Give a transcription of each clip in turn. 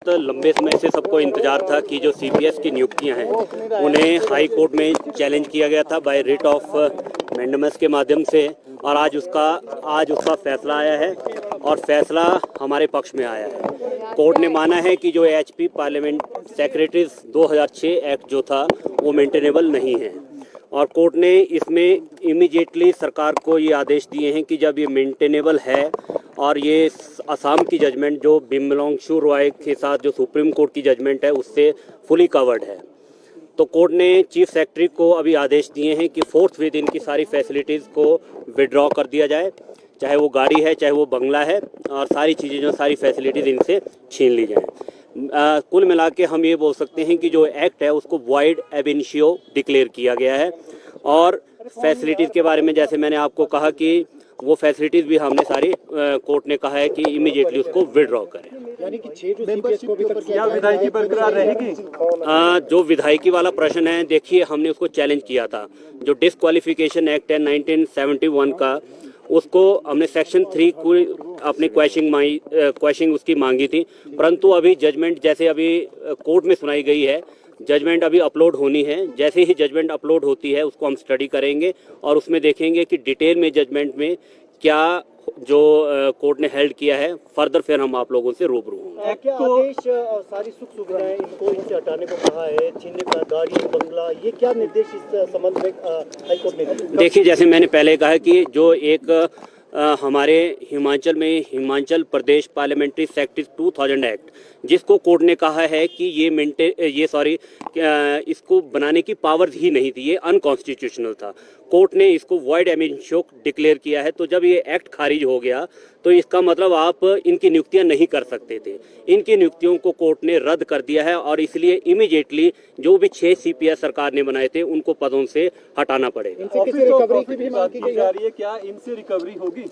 बहुत लंबे समय से सबको इंतजार था कि जो सीपीएस की नियुक्तियां हैं उन्हें हाई कोर्ट में चैलेंज किया गया था बाय रिट ऑफ मैंडेमस के माध्यम से, और आज उसका फैसला आया है और फैसला हमारे पक्ष में आया है। कोर्ट ने माना है कि जो एचपी पार्लियामेंट सेक्रेटरीज 2006 एक्ट जो था वो मेंटेनेबल नहीं है, और कोर्ट ने इसमें इमीडिएटली सरकार को ये आदेश दिए हैं कि जब ये मेंटेनेबल है और ये असम की जजमेंट जो बिमलोंगशु रॉय के साथ जो सुप्रीम कोर्ट की जजमेंट है उससे फुली कवर्ड है, तो कोर्ट ने चीफ सेक्रेटरी को अभी आदेश दिए हैं कि फोर्थ विद इनकी सारी फैसिलिटीज़ को विड्रॉ कर दिया जाए, चाहे वो गाड़ी है चाहे वो बंगला है, और सारी चीज़ें जो सारी फैसिलिटीज़ इनसे छीन ली जाएँ। कुल मिला के हम ये बोल सकते हैं कि जो एक्ट है उसको वॉइड एब इनिशियो डिक्लेयर किया गया है, और फैसिलिटीज़ के बारे में जैसे मैंने आपको कहा कि वो फैसिलिटीज़ भी हमने सारी कोर्ट ने कहा है कि इमीडिएटली उसको विड्रॉ करें। यानी कि 6 जो सीपीएस को अभी तक क्या विधायकी बरकरार रहेगी? जो विधायकी वाला प्रश्न है, देखिए हमने उसको चैलेंज किया था। जो डिस्क्वालिफिकेशन एक्ट है 1971 का, उसको हमने सेक्शन 3 को अपनी क्वेश्चनिंग उसकी मांगी थी, परंतु अभी जजमेंट जैसे अभी कोर्ट में सुनाई गई है, जजमेंट अभी अपलोड होनी है। जैसे ही जजमेंट अपलोड होती है उसको हम स्टडी करेंगे और उसमें देखेंगे कि डिटेल में जजमेंट में क्या जो कोर्ट ने हेल्ड किया है, फर्दर फिर हम आप लोगों से रूबरू होंगे। क्या आदेश और सारी सुख सुविधाएं इनको इनसे हटाने को कहा है, छीनने का गाड़ी बंगला, ये क्या निर्देश इस संबंध में हाईकोर्ट ने दिए? देखिए, जैसे मैंने पहले कहा कि जो एक हमारे हिमाचल में Himachal Pradesh parliamentary secretaries 2000 act, जिसको कोर्ट ने कहा है कि इसको बनाने की पावर ही नहीं थी, ये अनकॉन्स्टिट्यूशनल था। कोर्ट ने इसको वॉइड एब इनिशियो डिक्लेयर किया है, तो जब ये एक्ट खारिज हो गया तो इसका मतलब आप इनकी नियुक्तियां नहीं कर सकते थे। इनकी नियुक्तियों को कोर्ट ने रद्द कर दिया है, और इसलिए इमीडिएटली जो भी 6 सीपीएस सरकार ने बनाए थे उनको पदों से हटाना पड़ेगा। इनसे किसी रिकवरी की भी मांग की गई जा रही है, क्या इनसे रिकवरी होगी?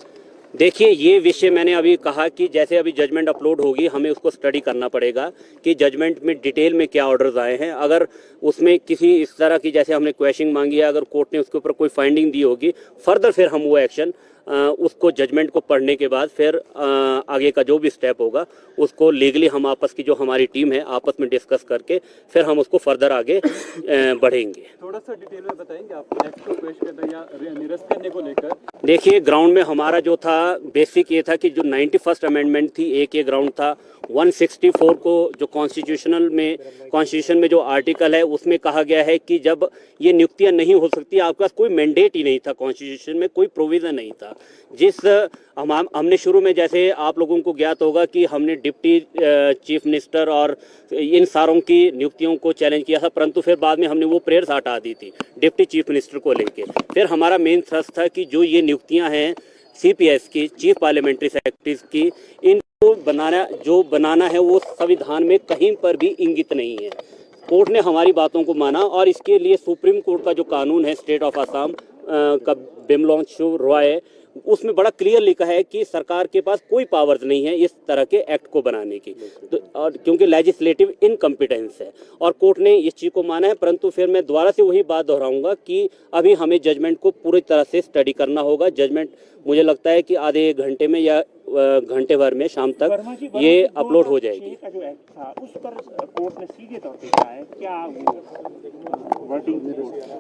देखिए, ये विषय मैंने अभी कहा कि जैसे अभी जजमेंट अपलोड होगी हमें उसको स्टडी करना पड़ेगा कि जजमेंट में डिटेल में क्या ऑर्डर्स आए हैं। अगर उसमें किसी इस तरह की जैसे हमने क्वेश्चनिंग मांगी है, अगर कोर्ट ने उसके ऊपर कोई फाइंडिंग दी होगी, फर्दर फिर हम वो एक्शन उसको जजमेंट को पढ़ने के बाद फिर आगे का जो भी स्टेप होगा उसको लीगली हम आपस की जो हमारी टीम है आपस में डिस्कस करके फिर हम उसको फर्दर आगे बढ़ेंगे। थोड़ा सा डिटेल में बताएंगे आप एक्ट को पेश करने या निरस्त करने को लेकर? देखिए, ग्राउंड में हमारा जो था बेसिक ये था कि जो 91st अमेंडमेंट थी, एक ये ग्राउंड था। 164 को जो कॉन्स्टिट्यूशन में जो आर्टिकल है उसमें कहा गया है कि जब ये नियुक्तियां नहीं हो सकती, आपके पास कोई मैंडेट ही नहीं था, कॉन्स्टिट्यूशन में कोई प्रोविजन नहीं था। हमने शुरू में जैसे आप लोगों को ज्ञात होगा कि हमने डिप्टी चीफ मिनिस्टर और इन सारों की नियुक्तियों को चैलेंज किया था, परंतु फिर बाद में हमने वो प्रेयर्स हटा दी थी डिप्टी चीफ मिनिस्टर को लेके। फिर हमारा मेन थ्रस्ट था कि जो ये नियुक्तियां हैं सीपीएस की, चीफ पार्लियामेंट्री सेक्रेटरीज की, इनको बनाना है वो संविधान में कहीं पर भी इंगित नहीं है। कोर्ट ने हमारी बातों को माना, और इसके लिए सुप्रीम कोर्ट का जो कानून है स्टेट ऑफ असम का बिमलोंगशु रॉय, उसमें बड़ा क्लियर लिखा है कि सरकार के पास कोई पावर्स नहीं है इस तरह के एक्ट को बनाने की, तो और क्योंकि लेजिस्लेटिव इनकम्पिटेंस है, और कोर्ट ने इस चीज़ को माना है। परंतु फिर मैं दोबारा से वही बात दोहराऊंगा कि अभी हमें जजमेंट को पूरी तरह से स्टडी करना होगा। जजमेंट मुझे लगता है कि आधे एक घंटे में या घंटे भर में शाम तक ये अपलोड हो जाएगी। का जो एक्ट था उस पर कोर्ट ने सीधे तौर पे कहा है, क्या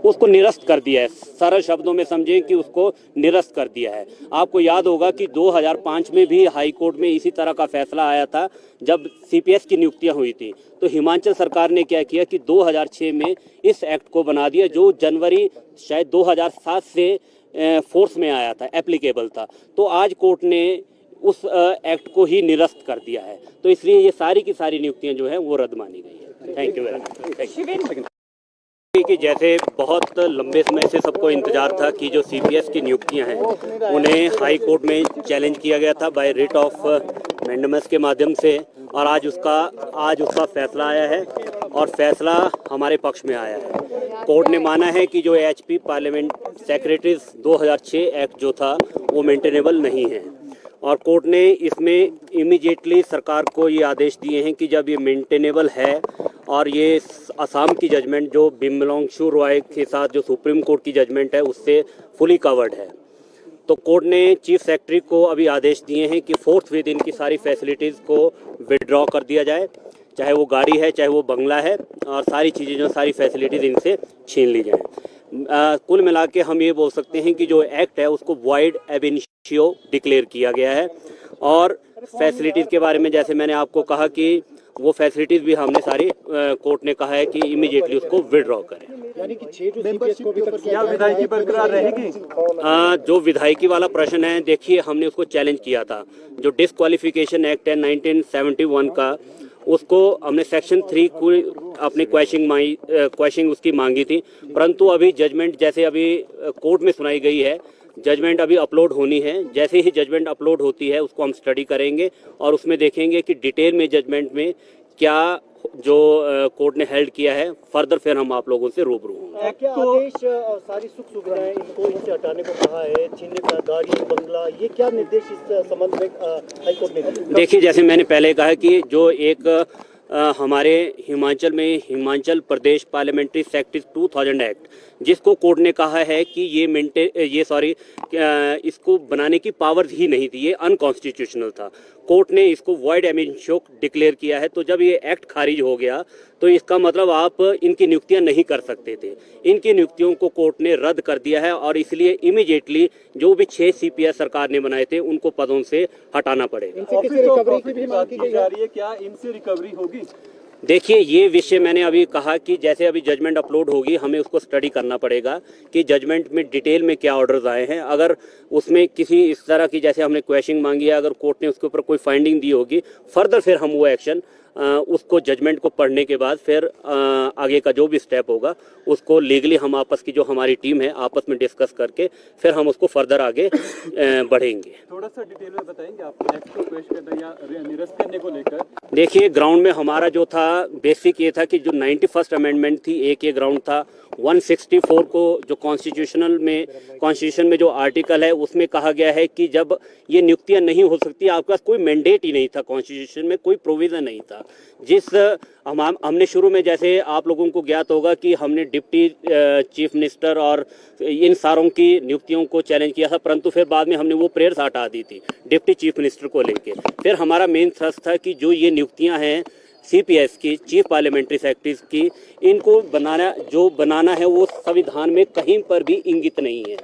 उसको निरस्त कर दिया है। सरल शब्दों में समझें कि उसको निरस्त कर दिया है। आपको याद होगा कि 2005 में भी हाई कोर्ट में इसी तरह का फैसला आया था जब सीपीएस की नियुक्तियां हुई थी, तो हिमाचल सरकार ने क्या किया कि 2006 में इस एक्ट को बना दिया, जो जनवरी शायद 2007 से फोर्स में आया था, एप्लीकेबल था। तो आज कोर्ट ने उस एक्ट को ही निरस्त कर दिया है, तो इसलिए ये सारी की सारी नियुक्तियां जो है वो रद्द मानी गई है। Thank you very much. कि जैसे बहुत लंबे समय से सबको इंतजार था कि जो सीपीएस की नियुक्तियां हैं उन्हें हाई कोर्ट में चैलेंज किया गया था बाय रिट ऑफ मैंडेमस के माध्यम से, और आज उसका फैसला आया है और फैसला हमारे पक्ष में आया है। कोर्ट ने माना है कि जो एचपी पार्लियामेंट सेक्रेटरीज 2006 एक्ट जो था वो मेंटेनेबल नहीं है, और कोर्ट ने इसमें इमीडिएटली सरकार को ये आदेश दिए हैं कि जब ये मेंटेनेबल है और ये असम की जजमेंट जो बिमलोंगशु रॉय के साथ जो सुप्रीम कोर्ट की जजमेंट है उससे फुली कवर्ड है, तो कोर्ट ने चीफ सेक्रेटरी को अभी आदेश दिए हैं कि फोर्थ विद इनकी सारी फैसिलिटीज़ को विड्रॉ कर दिया जाए, चाहे वो गाड़ी है, चाहे वो बंगला है, और सारी चीज़ें जो सारी फैसिलिटीज़ इनसे छीन ली जाएं। कुल मिला के हम ये बोल सकते हैं कि जो एक्ट है उसको वॉइड एब इनिशियो डिक्लेयर किया गया है। और फैसिलिटीज़ के बारे में जैसे मैंने आपको कहा कि वो फैसिलिटीज़ भी हमने सारी कोर्ट ने कहा है कि इमीडिएटली उसको विड्रॉ करें। यानी कि 6 जो CPS को अभी तक क्या विधायकी बरकरार रहेगी? जो विधायकी वाला प्रश्न है, देखिए हमने उसको चैलेंज किया था। जो डिस्क्वालिफिकेशन एक्ट है 1971 का, उसको हमने सेक्शन 3 को अपनी क्वेश्चनिंग उसकी मांगी थी, परंतु अभी जजमेंट जैसे अभी कोर्ट में सुनाई गई है, जजमेंट अभी अपलोड होनी है। जैसे ही जजमेंट अपलोड होती है उसको हम स्टडी करेंगे और उसमें देखेंगे कि डिटेल में जजमेंट में क्या जो कोर्ट ने हेल्ड किया है, फर्दर फिर हम आप लोगों से रूबरू होंगे। क्या आदेश और सारी सुख सुविधाएं इनको इनसे हटाने को कहा है, छीनने का गाड़ी बंगला, ये क्या निर्देश इस संबंध में हाईकोर्ट ने दिए? देखिए, जैसे मैंने पहले कहा कि जो एक हमारे हिमाचल में Himachal Pradesh parliamentary secretaries 2000 act, जिसको कोर्ट ने कहा है कि इसको बनाने की पावर्स ही नहीं थी, ये अनकॉन्स्टिट्यूशनल था। कोर्ट ने इसको वॉइड एब इनिशियो डिक्लेयर किया है। तो जब ये एक्ट खारिज हो गया तो इसका मतलब आप इनकी नियुक्तियां नहीं कर सकते थे। इनकी नियुक्तियों को कोर्ट ने रद्द कर दिया है और इसलिए इमीडिएटली जो भी 6 CPS सरकार ने बनाए थे उनको पदों से हटाना पड़ेगा। इनसे किसी रिकवरी की भी मांग की जा रही है, क्या इनसे रिकवरी होगी? देखिए, ये विषय मैंने अभी कहा कि जैसे अभी जजमेंट अपलोड होगी हमें उसको स्टडी करना पड़ेगा कि जजमेंट में डिटेल में क्या ऑर्डर्स आए हैं। अगर उसमें किसी इस तरह की जैसे हमने क्वेश्चनिंग मांगी है, अगर कोर्ट ने उसके ऊपर कोई फाइंडिंग दी होगी, फर्दर फिर हम वो एक्शन उसको जजमेंट को पढ़ने के बाद फिर आगे का जो भी स्टेप होगा उसको लीगली हम आपस की जो हमारी टीम है आपस में डिस्कस करके फिर हम उसको फर्दर आगे बढ़ेंगे। थोड़ा सा डिटेल में बताएंगे आप एक्ट को पेश करने या निरस्त करने को लेकर? देखिए, ग्राउंड में हमारा जो था बेसिक ये था कि जो 91st अमेंडमेंट थी, एक ये ग्राउंड था 164 को जो कॉन्स्टिट्यूशन में जो आर्टिकल है उसमें कहा गया है कि जब ये नियुक्तियां नहीं हो सकती, आपके पास कोई मैंडेट ही नहीं था, कॉन्स्टिट्यूशन में कोई प्रोविजन नहीं था। जिस हमने शुरू में जैसे आप लोगों को ज्ञात होगा कि हमने डिप्टी चीफ मिनिस्टर और इन सारों की नियुक्तियों को चैलेंज किया था, परंतु फिर बाद में हमने वो प्रेयर्स हटा दी थी डिप्टी चीफ मिनिस्टर को लेके। फिर हमारा मेन थ्रस्ट था कि जो ये नियुक्तियां हैं CPS की, चीफ पार्लियामेंट्री सेक्रेटरीज की, इनको बनाना है वो संविधान में कहीं पर भी इंगित नहीं है।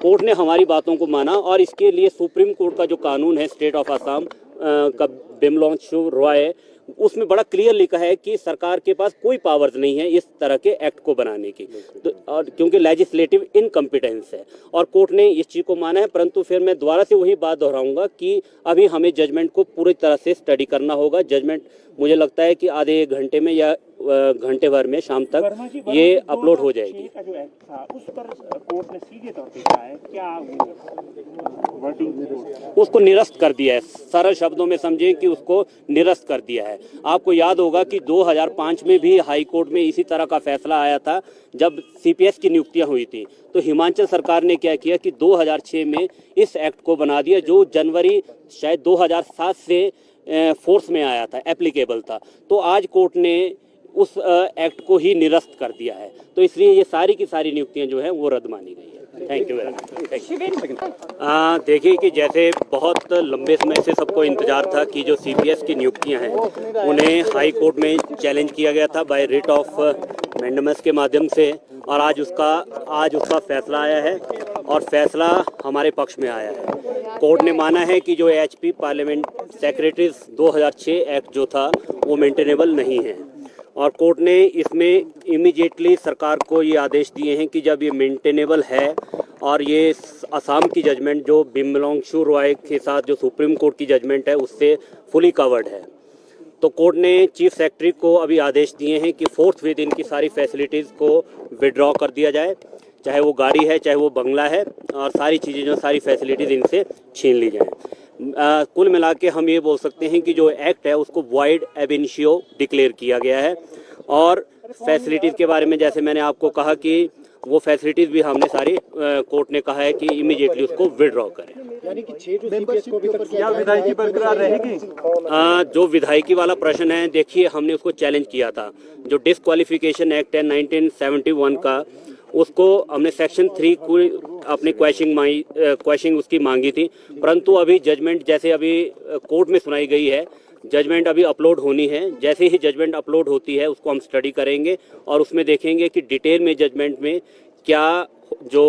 कोर्ट ने हमारी बातों को माना और इसके लिए सुप्रीम कोर्ट का जो कानून है स्टेट ऑफ असम का बिमलोंगशु रॉय, उसमें बड़ा क्लियर लिखा है कि सरकार के पास कोई पावर्स नहीं है इस तरह के एक्ट को बनाने की, तो और क्योंकि लेजिस्लेटिव इनकम्पिटेंस है और कोर्ट ने इस चीज़ को माना है। परंतु फिर मैं दोबारा से वही बात दोहराऊंगा कि अभी हमें जजमेंट को पूरी तरह से स्टडी करना होगा। जजमेंट मुझे लगता है कि आधे एक घंटे में या घंटे भर में शाम तक ये अपलोड हो जाएगी। का जो एक्ट था उस पर कोर्ट ने सीधे तौर पे कहा है, क्या वो वर्डिंग उसको निरस्त कर दिया है। सरल शब्दों में समझें कि उसको निरस्त कर दिया है। आपको याद होगा कि 2005 में भी हाई कोर्ट में इसी तरह का फैसला आया था जब CPS की नियुक्तियां हुई थी। तो हिमाचल सरकार ने क्या किया कि 2006 में इस एक्ट को बना दिया, जो जनवरी शायद 2007 से फोर्स में आया था, एप्लीकेबल था। तो आज कोर्ट ने उस एक्ट को ही निरस्त कर दिया है। तो इसलिए ये सारी की सारी नियुक्तियां जो है वो रद्द मानी गई है। Thank you very much. देखिए कि जैसे बहुत लंबे समय से सबको इंतजार था कि जो CPS की नियुक्तियां हैं उन्हें हाई कोर्ट में चैलेंज किया गया था बाय रिट ऑफ मैंडेमस के माध्यम से, और आज उसका फैसला आया है और फैसला हमारे पक्ष में आया है। कोर्ट ने माना है कि जो HP पार्लियामेंट सेक्रेटरीज 2006 एक्ट जो था वो मेंटेनेबल नहीं है और कोर्ट ने इसमें इमीडिएटली सरकार को ये आदेश दिए हैं कि जब ये मेंटेनेबल है और ये असम की जजमेंट जो बिमलोंगशु रॉय के साथ जो सुप्रीम कोर्ट की जजमेंट है उससे फुली कवर्ड है, तो कोर्ट ने चीफ सेक्रेटरी को अभी आदेश दिए हैं कि फोर्थ विद इनकी सारी फैसिलिटीज़ को विड्रॉ कर दिया जाए, चाहे वो गाड़ी है, चाहे वो बंगला है, और सारी चीज़ें जो सारी फैसिलिटीज़ इनसे छीन ली जाएं। कुल मिला के हम ये बोल सकते हैं कि जो एक्ट है उसको वॉइड एब इनिशियो डिक्लेयर किया गया है और फैसिलिटीज़ के बारे में जैसे मैंने आपको कहा कि वो फैसिलिटीज़ भी हमने सारी कोर्ट ने कहा है कि इमीडिएटली उसको विड्रॉ करें। यानी कि 6 जो CPS को अभी तक क्या विधायकी बरकरार रहेगी? जो विधायकी वाला प्रश्न है, देखिए हमने उसको चैलेंज किया था। जो डिस्क्वालिफिकेशन एक्ट है 1971 का, उसको हमने सेक्शन 3 को अपनी क्वेश्चनिंग उसकी मांगी थी, परंतु अभी जजमेंट जैसे अभी कोर्ट में सुनाई गई है, जजमेंट अभी अपलोड होनी है। जैसे ही जजमेंट अपलोड होती है उसको हम स्टडी करेंगे और उसमें देखेंगे कि डिटेल में जजमेंट में क्या जो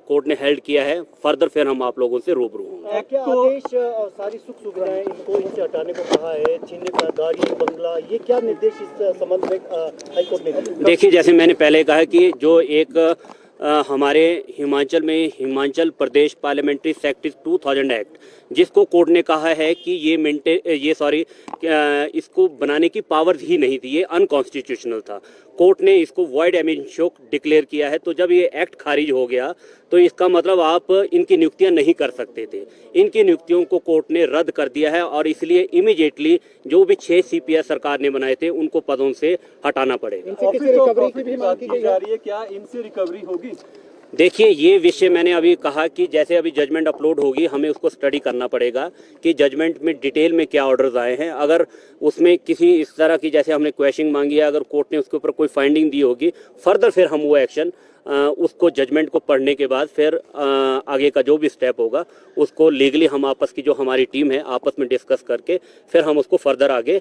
कोर्ट ने हेल्ड किया है, फर्दर फिर हम आप लोगों से रूबरू होंगे। क्या आदेश और सारी सुख सुविधाएं इनको इनसे हटाने को कहा है, छीनने का गाड़ी बंगला, ये क्या निर्देश इस संबंध में हाईकोर्ट ने दिए? देखिए, जैसे मैंने पहले कहा कि जो एक हमारे हिमाचल में Himachal Pradesh parliamentary secretaries 2000 act, जिसको कोर्ट ने कहा है कि इसको बनाने की पावर ही नहीं थी, ये अनकॉन्स्टिट्यूशनल था। कोर्ट ने इसको वॉइड एमिशन डिक्लेयर किया है। तो जब ये एक्ट खारिज हो गया तो इसका मतलब आप इनकी नियुक्तियां नहीं कर सकते थे। इनकी नियुक्तियों को कोर्ट ने रद्द कर दिया है और इसलिए इमीडिएटली जो भी 6 CPS सरकार ने बनाए थे उनको पदों से हटाना पड़ेगा। इनसे किसी रिकवरी की भी मांग की जा रही है, क्या इनसे रिकवरी होगी? देखिए, ये विषय मैंने अभी कहा कि जैसे अभी जजमेंट अपलोड होगी हमें उसको स्टडी करना पड़ेगा कि जजमेंट में डिटेल में क्या ऑर्डर्स आए हैं। अगर उसमें किसी इस तरह की, जैसे हमने क्वेश्चन मांगी है, अगर कोर्ट ने उसके ऊपर कोई फाइंडिंग दी होगी, फर्दर फिर हम वो एक्शन उसको जजमेंट को पढ़ने के बाद फिर आगे का जो भी स्टेप होगा उसको लीगली हम आपस की जो हमारी टीम है आपस में डिस्कस करके फिर हम उसको फर्दर आगे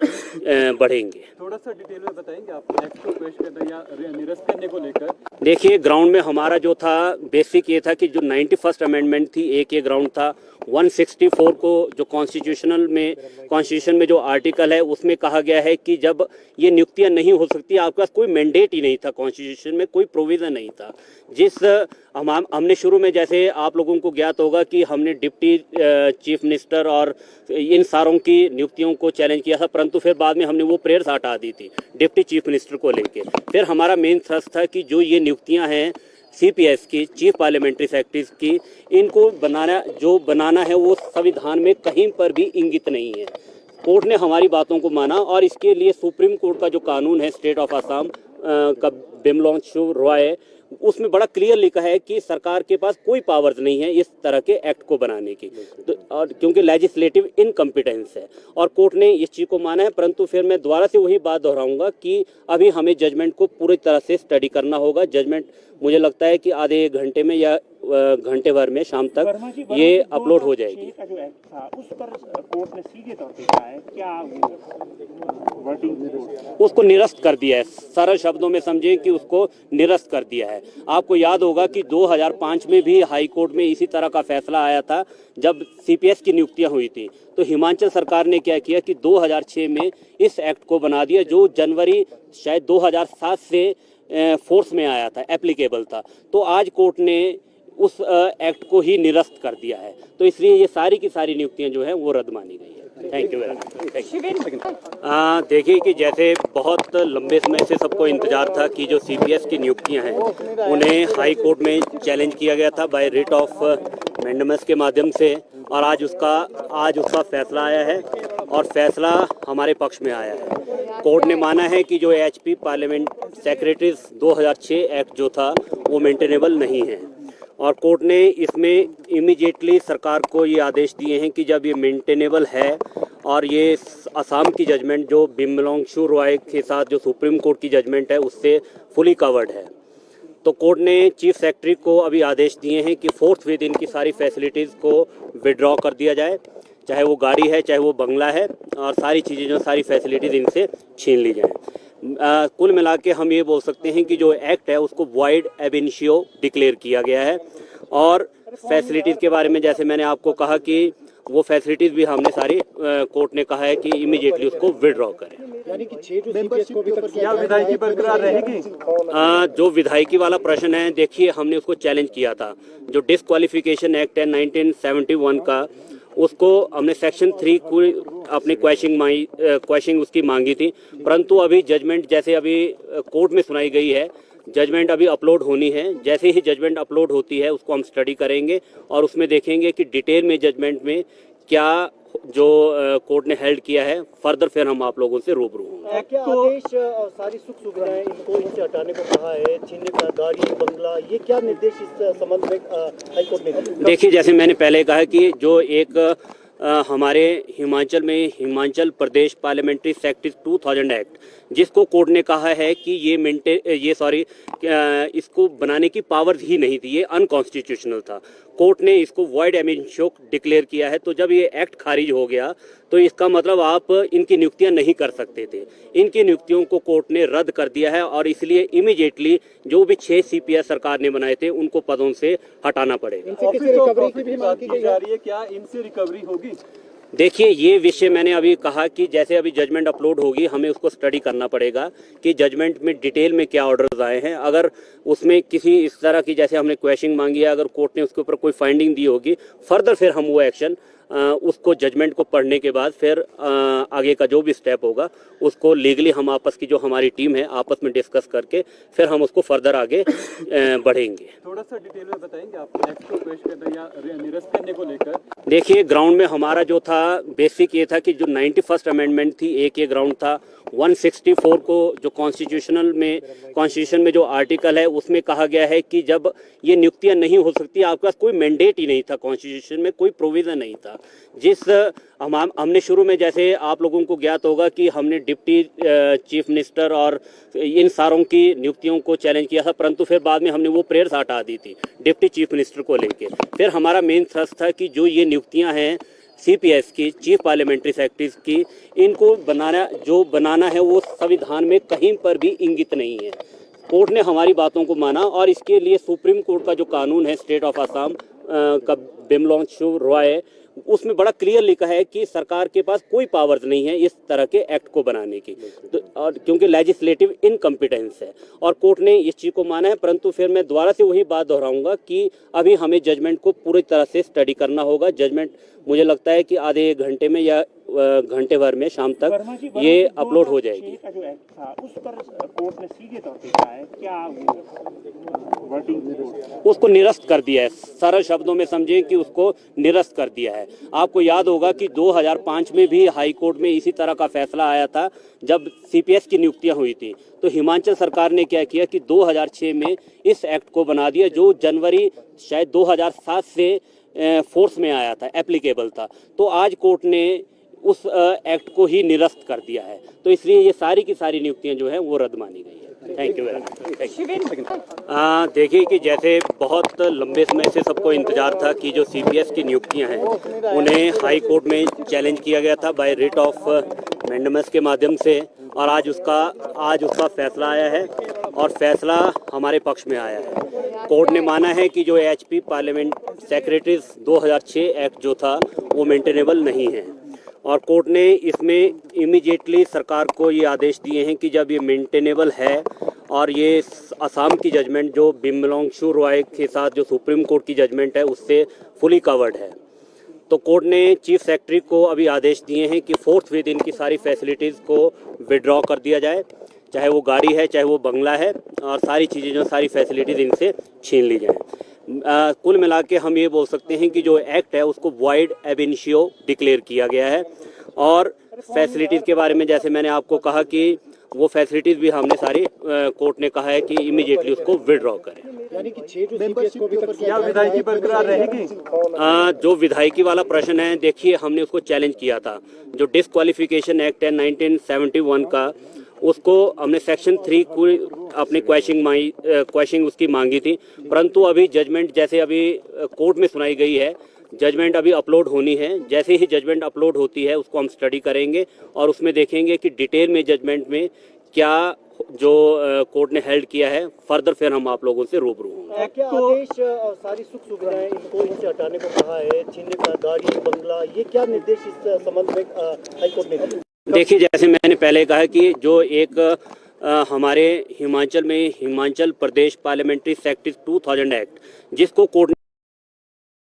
बढ़ेंगे। थोड़ा सा डिटेल में बताएंगे आप एक्ट को पेश करने या निरस्त करने को लेकर? देखिए, ग्राउंड में हमारा जो था बेसिक ये था कि जो 91st अमेंडमेंट थी, एक ये ग्राउंड था 164 को जो कॉन्स्टिट्यूशन में जो आर्टिकल है उसमें कहा गया है कि जब ये नियुक्तियां नहीं हो सकती, आपके पास कोई मैंडेट ही नहीं था, कॉन्स्टिट्यूशन में कोई प्रोविजन नहीं था। जिस हमने शुरू में, जैसे आप लोगों को ज्ञात होगा कि हमने डिप्टी चीफ मिनिस्टर और इन सारों की नियुक्तियों को चैलेंज किया था, परंतु फिर बाद में हमने वो प्रेयर्स हटा दी थी डिप्टी चीफ मिनिस्टर को लेके। फिर हमारा मेन थ्रस्ट था कि जो ये नियुक्तियां हैं CPS की, चीफ पार्लियामेंट्री सेक्रेटरीज की, इनको बनाना है वो संविधान में कहीं पर भी इंगित नहीं है। कोर्ट ने हमारी बातों को माना और इसके लिए सुप्रीम कोर्ट का जो कानून है स्टेट ऑफ असम का बिमलोंगशु रॉय, उसमें बड़ा क्लियर लिखा है कि सरकार के पास कोई पावर्स नहीं है इस तरह के एक्ट को बनाने की, तो और क्योंकि लेजिस्लेटिव इनकम्पिटेंस है और कोर्ट ने इस चीज़ को माना है। परंतु फिर मैं दोबारा से वही बात दोहराऊंगा कि अभी हमें जजमेंट को पूरी तरह से स्टडी करना होगा। जजमेंट मुझे लगता है कि आधे एक घंटे में या घंटे भर में शाम तक ये अपलोड हो जाएगी। का जो एक्ट था उस पर कोर्ट ने सीधे तौर पे कहा है, क्या वो वर्डिंग उसको निरस्त कर दिया है। सरल शब्दों में समझें कि उसको निरस्त कर दिया है। आपको याद होगा कि 2005 में भी हाई कोर्ट में इसी तरह का फैसला आया था जब CPS की नियुक्तियां हुई थी। तो हिमाचल सरकार ने क्या किया कि 2006 में इस एक्ट को बना दिया, जो जनवरी शायद 2007 से फोर्स में आया था, एप्लीकेबल था। तो आज कोर्ट ने उस एक्ट को ही निरस्त कर दिया है। तो इसलिए ये सारी की सारी नियुक्तियां जो हैं वो रद्द मानी गई है। Thank you very much. देखिए कि जैसे बहुत लंबे समय से सबको इंतजार था कि जो CPS की नियुक्तियां हैं उन्हें हाई कोर्ट में चैलेंज किया गया था बाय रिट ऑफ मैंडेमस के माध्यम से, और आज उसका फैसला आया है और फैसला हमारे पक्ष में आया है। कोर्ट ने माना है कि जो HP पार्लियामेंट सेक्रेटरीज 2006 एक्ट जो था वो मेंटेनेबल नहीं है और कोर्ट ने इसमें इमीडिएटली सरकार को ये आदेश दिए हैं कि जब ये मेंटेनेबल है और ये असम की जजमेंट जो बिमलोंगशु रॉय के साथ जो सुप्रीम कोर्ट की जजमेंट है उससे फुली कवर्ड है, तो कोर्ट ने चीफ सेक्रेटरी को अभी आदेश दिए हैं कि फोर्थविथ इनकी सारी फैसिलिटीज़ को विड्रॉ कर दिया जाए, चाहे वो गाड़ी है चाहे वो बंगला है, और सारी चीज़ें जो सारी फैसिलिटीज़ इनसे छीन ली जाएँ। कुल मिला के हम ये बोल सकते हैं कि जो एक्ट है उसको वॉइड एब इनिशियो डिक्लेयर किया गया है और फैसिलिटीज़ के बारे में जैसे मैंने आपको कहा कि वो फैसिलिटीज़ भी हमने सारी कोर्ट ने कहा है कि इमीडिएटली उसको विड्रॉ करें। यानी कि 6 जो CPS को भी क्या विधायकी बरकरार रहेगी? जो विधायकी वाला प्रश्न है, देखिए हमने उसको चैलेंज किया था। जो डिस्क्वालिफिकेशन एक्ट है 1971 का, उसको हमने सेक्शन 3 को अपनी क्वेश्चन उसकी मांगी थी, परंतु अभी जजमेंट जैसे अभी कोर्ट में सुनाई गई है, जजमेंट अभी अपलोड होनी है। जैसे ही जजमेंट अपलोड होती है उसको हम स्टडी करेंगे और उसमें देखेंगे कि डिटेल में जजमेंट में क्या जो कोर्ट ने हेल्ड किया है, फर्दर फिर हम आप लोगों से रूबरू होंगे। क्या आदेश और सारी सुख सुविधाएं इनको इनसे हटाने को कहा है, छीनने का गाड़ी बंगला, ये क्या निर्देश इस संबंध में हाईकोर्ट ने दिए? देखिए, जैसे मैंने पहले कहा कि जो एक हमारे हिमाचल में Himachal Pradesh parliamentary secretaries 2000 act, जिसको कोर्ट ने कहा है कि इसको बनाने की पावर ही नहीं थी, ये अनकॉन्स्टिट्यूशनल था। कोर्ट ने इसको वॉइड एमिशोक डिक्लेयर किया है। तो जब ये एक्ट खारिज हो गया तो इसका मतलब आप इनकी नियुक्तियां नहीं कर सकते थे। इनकी नियुक्तियों को कोर्ट ने रद्द कर दिया है और इसलिए इमीडिएटली जो भी 6 CPS सरकार ने बनाए थे उनको पदों से हटाना पड़ेगा। ऑफिस ऑफ प्रॉफिट की बात की जा रही है, क्या इनसे रिकवरी होगी? देखिए, ये विषय मैंने अभी कहा कि जैसे अभी जजमेंट अपलोड होगी हमें उसको स्टडी करना पड़ेगा कि जजमेंट में डिटेल में क्या ऑर्डर्स आए हैं। अगर उसमें किसी इस तरह की जैसे हमने क्वेश्चन मांगी है, अगर कोर्ट ने उसके ऊपर कोई फाइंडिंग दी होगी, फर्दर फिर हम वो एक्शन उसको जजमेंट को पढ़ने के बाद फिर आगे का जो भी स्टेप होगा उसको लीगली हम आपस की जो हमारी टीम है आपस में डिस्कस करके फिर हम उसको फर्दर आगे बढ़ेंगे। थोड़ा सा डिटेल में बताएंगे आप एक्ट को पेश करने या निरस्त करने को लेकर? देखिए, ग्राउंड में हमारा जो था बेसिक ये था कि जो 91st अमेंडमेंट थी, एक ये ग्राउंड था 164 को जो कॉन्स्टिट्यूशन में जो आर्टिकल है उसमें कहा गया है कि जब ये नियुक्तियां नहीं हो सकती, आपके पास कोई मैंडेट ही नहीं था, कॉन्स्टिट्यूशन में कोई प्रोविजन नहीं था। जिस हमने शुरू में जैसे आप लोगों को ज्ञात होगा कि हमने डिप्टी चीफ मिनिस्टर और इन सारों की नियुक्तियों को चैलेंज किया था, परंतु फिर बाद में हमने वो प्रेयर्स हटा दी थी डिप्टी चीफ मिनिस्टर को लेके। फिर हमारा मेन थ्रस्ट था कि जो ये नियुक्तियां हैं CPS की, चीफ पार्लियामेंट्री सेक्रेटरीज की, इनको बनाना है वो संविधान में कहीं पर भी इंगित नहीं है। कोर्ट ने हमारी बातों को माना और इसके लिए सुप्रीम कोर्ट का जो कानून है स्टेट ऑफ असम का बिमलोंगशु रॉय, उसमें बड़ा क्लियर लिखा है कि सरकार के पास कोई पावर्स नहीं है इस तरह के एक्ट को बनाने की, तो और क्योंकि लेजिस्लेटिव इनकम्पिटेंस है और कोर्ट ने इस चीज़ को माना है। परंतु फिर मैं दोबारा से वही बात दोहराऊंगा कि अभी हमें जजमेंट को पूरी तरह से स्टडी करना होगा। जजमेंट मुझे लगता है कि आधे 1 घंटे में या घंटे भर में शाम तक ये अपलोड हो जाएगी। का जो एक्ट था उस पर कोर्ट ने सीधे तौर पे कहा है, क्या वो वर्डिंग उसको निरस्त कर दिया है। सरल शब्दों में समझें कि उसको निरस्त कर दिया है। आपको याद होगा कि 2005 में भी हाई कोर्ट में इसी तरह का फैसला आया था जब CPS की नियुक्तियां हुई थी। तो हिमाचल सरकार ने क्या किया कि 2006 में इस एक्ट को बना दिया जो जनवरी शायद 2007 से फोर्स में आया था, एप्लीकेबल था। तो आज कोर्ट ने उस एक्ट को ही निरस्त कर दिया है। तो इसलिए ये सारी की सारी नियुक्तियां जो हैं वो रद्द मानी गई है। Thank you very much. देखिए कि जैसे बहुत लंबे समय से सबको इंतजार था कि जो CPS की नियुक्तियां हैं उन्हें हाई कोर्ट में चैलेंज किया गया था बाय रिट ऑफ मैंडेमस के माध्यम से, और आज उसका फैसला आया है और फैसला हमारे पक्ष में आया है। कोर्ट ने माना है कि जो HP पार्लियामेंट सेक्रेटरीज 2006 एक्ट जो था वो मेंटेनेबल नहीं है और कोर्ट ने इसमें इमीडिएटली सरकार को ये आदेश दिए हैं कि जब ये मेंटेनेबल है और ये असम की जजमेंट जो बिमलोंगशु रॉय के साथ जो सुप्रीम कोर्ट की जजमेंट है उससे फुली कवर्ड है, तो कोर्ट ने चीफ सेक्रेटरी को अभी आदेश दिए हैं कि फोर्थ इनकी सारी फैसिलिटीज़ को विड्रॉ कर दिया जाए, चाहे वो गाड़ी है चाहे वो बंगला है, और सारी चीज़ें जो सारी फैसिलिटीज़ इनसे छीन ली जाएँ। कुल मिला के हम ये बोल सकते हैं कि जो एक्ट है उसको वॉइड एब इनिशियो डिक्लेयर किया गया है और फैसिलिटीज़ के बारे में जैसे मैंने आपको कहा कि वो फैसिलिटीज़ भी हमने सारी कोर्ट ने कहा है कि इमीडिएटली उसको विड्रॉ करें। यानी कि 6 जो CPS को अभी तक क्या विधायकी बरकरार रहेगी? जो विधायकी वाला प्रश्न है, देखिए हमने उसको चैलेंज किया था। जो डिस्क्वालिफिकेशन एक्ट है 1971 का, उसको हमने सेक्शन 3 को अपनी क्वेश्चन उसकी मांगी थी, परंतु अभी जजमेंट जैसे अभी कोर्ट में सुनाई गई है, जजमेंट अभी अपलोड होनी है। जैसे ही जजमेंट अपलोड होती है उसको हम स्टडी करेंगे और उसमें देखेंगे कि डिटेल में जजमेंट में क्या जो कोर्ट ने हेल्ड किया है, फर्दर फिर हम आप लोगों से रूबरू होंगे। क्या आदेश और सारी सुख सुविधाएं इनको इनसे हटाने को कहा है, छीनने का गाड़ी बंगला, ये क्या निर्देश इस संबंध में हाईकोर्ट ने दिए? देखिए, जैसे मैंने पहले कहा कि जो एक हमारे हिमाचल में Himachal Pradesh parliamentary secretaries 2000 act जिसको कोर्ट